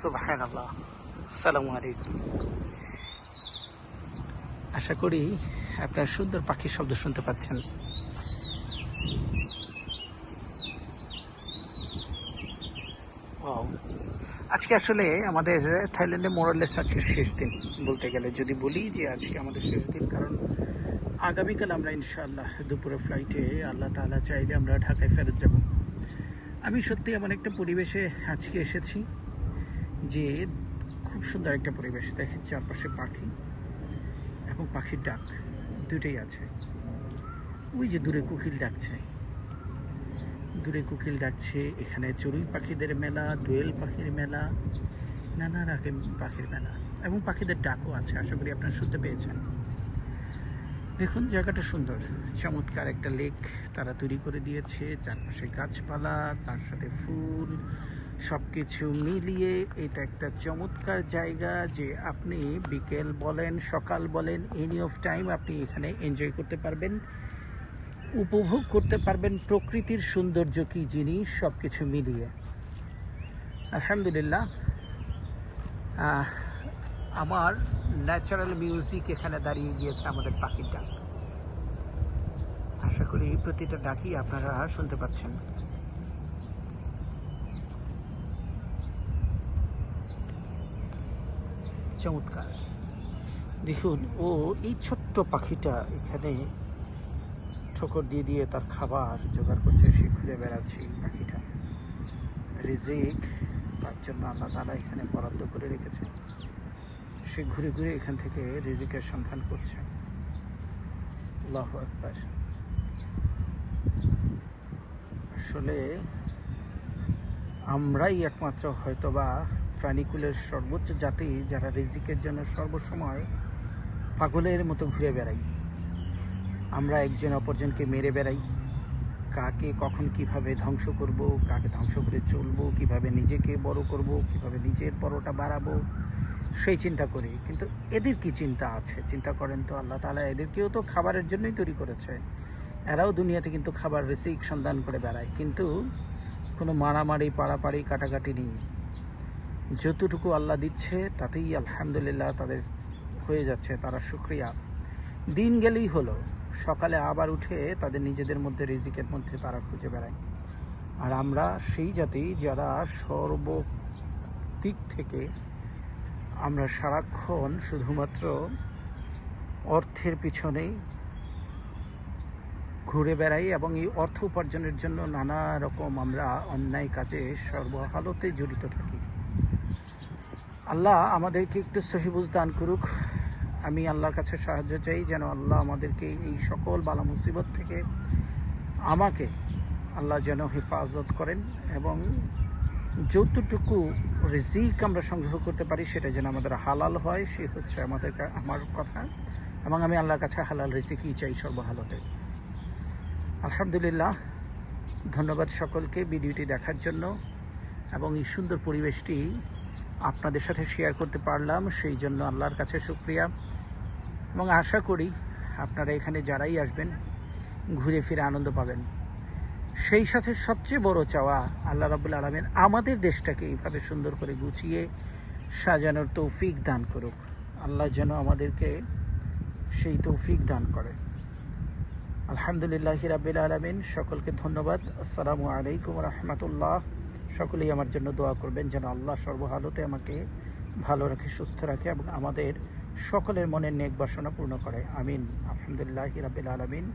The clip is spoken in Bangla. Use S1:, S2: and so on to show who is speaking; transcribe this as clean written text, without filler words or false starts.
S1: সুবহানাল্লাহ। আসসালামু আলাইকুম। আশা করি আপনার সুন্দর পাখির শব্দ শুনতে পাচ্ছেন। ওয়াও! আজকে আসলে আমাদের থাইল্যান্ডে মোরালেস আজকে শেষ দিন বলতে গেলে, যদি বলি যে আজকে আমাদের শেষ দিন, কারণ আগামীকাল আমরা ইনশাআল্লাহ দুপুরে ফ্লাইটে আল্লাহ তাআলা চাইলে আমরা ঢাকায় ফেরত যাব। আমি সত্যি এমন একটা পরিবেশে আজকে এসেছি যে খুব সুন্দর একটা পরিবেশ। দেখেন চারপাশে পাখি এবং পাখির ডাক দুটোই আছে। ওই যে দূরে কোকিল ডাকছে, এখানে চড়ুই পাখিদের মেলা, দোয়েল পাখির মেলা, নানা রকম পাখির মেলা এবং পাখিদের ডাকও আছে। আশা করি আপনারা শুনতে পেয়েছেন। দেখুন জায়গাটা সুন্দর, চমৎকার একটা লেক তারা তৈরি করে দিয়েছে, চারপাশে গাছপালা, তার সাথে ফুল, সব কিছু মিলিয়ে এটা একটা চমৎকার জায়গা যে আপনি বিকেল বলেন, সকাল বলেন, এনি অফ টাইম আপনি এখানে এনজয় করতে পারবেন, উপভোগ করতে পারবেন প্রকৃতির সৌন্দর্য কি জিনিস, সব কিছু মিলিয়ে। আলহামদুলিল্লাহ, আমার ন্যাচারাল মিউজিক এখানে দাঁড়িয়ে গিয়েছে আমাদের পাখির ডাক। আশা করি প্রতিটা ডাকই আপনারা শুনতে পাচ্ছেন। চমৎকার দেখুন, ও এই ছোট্ট পাখিটা এখানে ঠোকর দিয়ে দিয়ে তার খাবার জোগাড় করছে, সে ঘুরে বেড়াচ্ছে। পাখিটা রিজিক তার জন্য আল্লাহ তাআলা এখানে বরাদ্দ করে রেখেছে, সে ঘুরে ঘুরে এখান থেকে রিজিকের সন্ধান করছে। আল্লাহু আকবার। আসলে আমরাই একমাত্র হয়তোবা প্রাণীকুলের সর্বোচ্চ জাতি যারা রিজিকের জন্য সর্বসময় পাগলের মতো ঘুরে বেড়াই। আমরা একজন অপরজনকে মেরে বেড়াই, কাকে কখন কিভাবে ধ্বংস করব, কাকে ধ্বংস করে চলবো, কিভাবে নিজেকে বড় করব, কিভাবে নিজের পরোটা বাড়াবো, সেই চিন্তা করি। কিন্তু এদের কি চিন্তা আছে? চিন্তা করেন তো, আল্লাহ তাআলা এদেরকেও তো খাবারের জন্যই তৈরি করেছে। এরাও দুনিয়াতে কিন্তু খাবার রিজিক সন্ধান করে বেড়ায়, কিন্তু কোনো মারামারি, পাড়াপাড়ি, কাটাকাটি নেই। যতটুকু আল্লাহ দিচ্ছে তাতেই আলহামদুলিল্লাহ তাদের হয়ে যাচ্ছে, তারা শুকরিয়া। দিন গেলেই হলো, সকালে আবার উঠে তাদের নিজেদের মধ্যে রিজিকের মধ্যে তারা খুঁজে বেড়ায়। আর আমরা সেই জাতি যারা সর্বদিক থেকে আমরা সারাক্ষণ শুধুমাত্র অর্থের পিছনেই ঘুরে বেড়াই এবং এই অর্থ উপার্জনের জন্য নানা রকম আমরা অন্যায় কাজে সর্বহালতে জড়িত থাকি। আল্লাহ আমাদেরকে একটু সহি বুঝ দান করুক। আমি আল্লাহর কাছে সাহায্য চাই যেন আল্লাহ আমাদেরকে এই সকল বালা মুসিবত থেকে আমাকে আল্লাহ যেন হেফাজত করেন, এবং যতটুকু রিজিক আমরা সংগ্রহ করতে পারি সেটা যেন আমাদের হালাল হয়, সে হচ্ছে আমার কথা। এবং আমি আল্লাহর কাছে হালাল রিজিকই চাই সর্বহালতে। আলহামদুলিল্লাহ, ধন্যবাদ সকলকে ভিডিওটি দেখার জন্য, এবং এই সুন্দর পরিবেশটি আপনাদের সাথে শেয়ার করতে পারলাম, সেই জন্য আল্লাহর কাছে শুকরিয়া। এবং আশা করি আপনারা এখানে যারাই আসবেন ঘুরে ফিরে আনন্দ পাবেন। সেই সাথে সবচেয়ে বড় চাওয়া, আল্লাহ রাব্বুল আলামিন আমাদের দেশটাকে এইভাবে সুন্দর করে গুছিয়ে সাজানোর তৌফিক দান করুক। আল্লাহ যেন আমাদেরকে সেই তৌফিক দান করে। আলহামদুলিল্লাহি রাব্বিল আলামিন। সকলকে ধন্যবাদ। আসসালামু আলাইকুম ওয়া রাহমাতুল্লাহ। সকলেই আমার জন্য দোয়া করবেন যেন আল্লাহ সর্বহালতে আমাকে ভালো রাখে, সুস্থ রাখে এবং আমাদের সকলের মনের নেক বাসনা পূর্ণ করে। আমিন। আলহামদুলিল্লাহি রাব্বিল আলামিন।